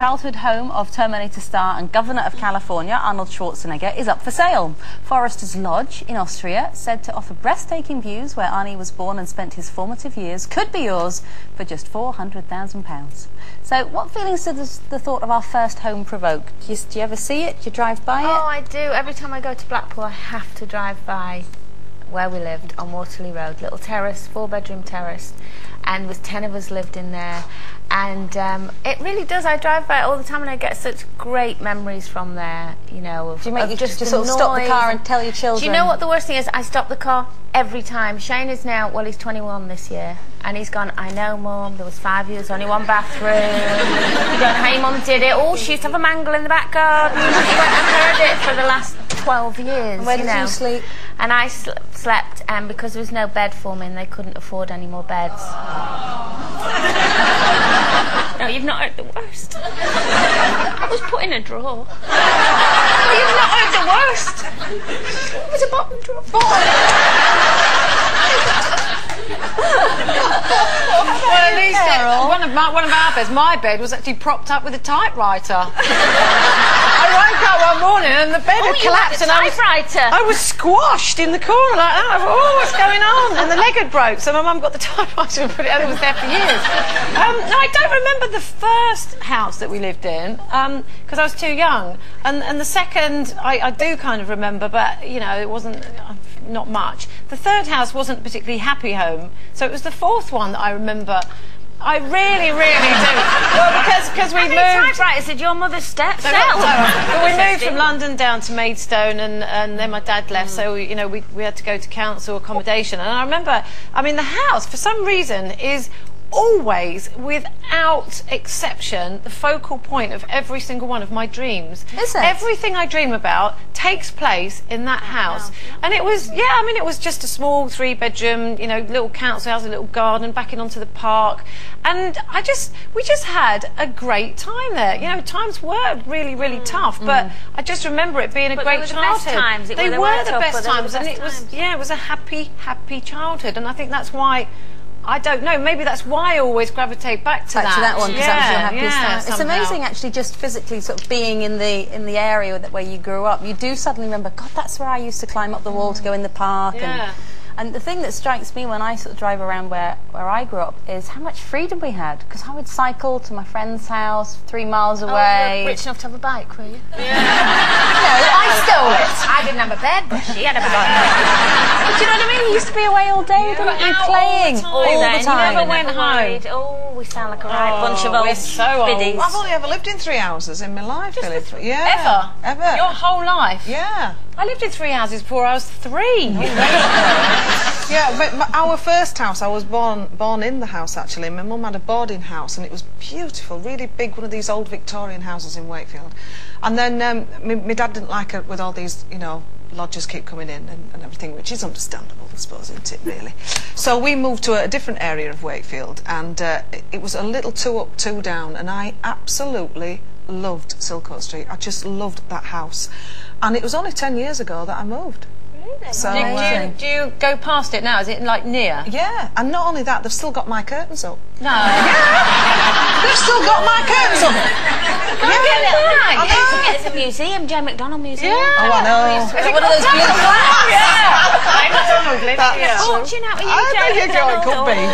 Childhood home of Terminator star and Governor of California, Arnold Schwarzenegger, is up for sale. Forester's Lodge in Austria, said to offer breathtaking views where Arnie was born and spent his formative years, could be yours for just £400,000. So what feelings does the thought of our first home provoke? Do you ever see it? Do you drive by it? Oh, I do. Every time I go to Blackpool, I have to drive by where we lived on Waterloo Road. Little terrace, 4-bedroom terrace, and with 10 of us lived in there. And it really does. I drive by it all the time, and I get such great memories from there. You know, do you make you just sort of stop the car and tell your children? Do you know what the worst thing is? I stop the car every time. Shane is now, well, he's 21 this year, and he's gone, I know, Mum, there was 5 years, only one bathroom. He gone, hey, Mum, did it. Oh, she used to have a mangle in the back garden. He went and heard it for the last 12 years. And where did you sleep? And I slept, and because there was no bed for me, and they couldn't afford any more beds. No, you've not heard the worst. I was put in a drawer. No, you've not heard the worst. It was a bottom drawer. Well, at least one of our beds, my bed, was actually propped up with a typewriter. I woke up one morning and the bed had collapsed, and I was squashed in the corner like that. I thought, oh, what's going on? And the leg had broke, so my mum got the typewriter and put it, and it was there for years. No, I don't remember the first house that we lived in because I was too young, and the second I do kind of remember, but you know, it wasn't not much. The third house wasn't a particularly happy home, so it was the fourth one that I remember. I really, really do. Well, because we moved. Typewriters did your mother step? But we moved from London down to Maidstone, and then my dad left, so we had to go to council accommodation. And I remember, I mean, the house for some reason is always, without exception, the focal point of every single one of my dreams. Is it? Everything I dream about takes place in that house. And it was, yeah, I mean, it was just a small 3-bedroom, you know, little council house, a little garden, backing onto the park. And we just had a great time there. You know, times were really, really tough, but I just remember it being a great childhood. They were the best times, and it was, yeah, it was a happy, happy childhood. And I think that's why, I don't know, maybe that's why I always gravitate back to that one, because that was your happiest time. It's somehow amazing, actually, just physically sort of being in the area where you grew up. You do suddenly remember, God, that's where I used to climb up the wall to go in the park. And the thing that strikes me when I sort of drive around where I grew up is how much freedom we had. Because I would cycle to my friend's house 3 miles away. Oh, you were rich enough to have a bike, were you? Yeah. No, I stole it. I didn't have a bed, but she had a bike. But do you know what I mean? You used to be away all day, playing all the time. You never went home. Oh, we sound like a right bunch of old biddies. I've only ever lived in 3 houses in my life, Philip. Yeah. Ever? Your whole life? Yeah. I lived in 3 houses before I was 3. Yeah, but our first house, I was born in the house, actually. My mum had a boarding house, and it was beautiful, really big, one of these old Victorian houses in Wakefield. And then my dad didn't like it with all these, you know, lodgers keep coming in and everything, which is understandable, I suppose, isn't it, really? So we moved to a different area of Wakefield, and it was a little 2 up, 2 down, and I absolutely loved Silcoat Street. I just loved that house. And it was only 10 years ago that I moved. Really? So, do you go past it now? Is it like near? Yeah, and not only that, they've still got my curtains up. No. Yeah. They've still got my curtains up. It's a museum, Jane McDonald Museum. Yeah. Oh, I know. Is it one of those blue flats? Yeah. Fortune out with you, Jane McDonald. It could be.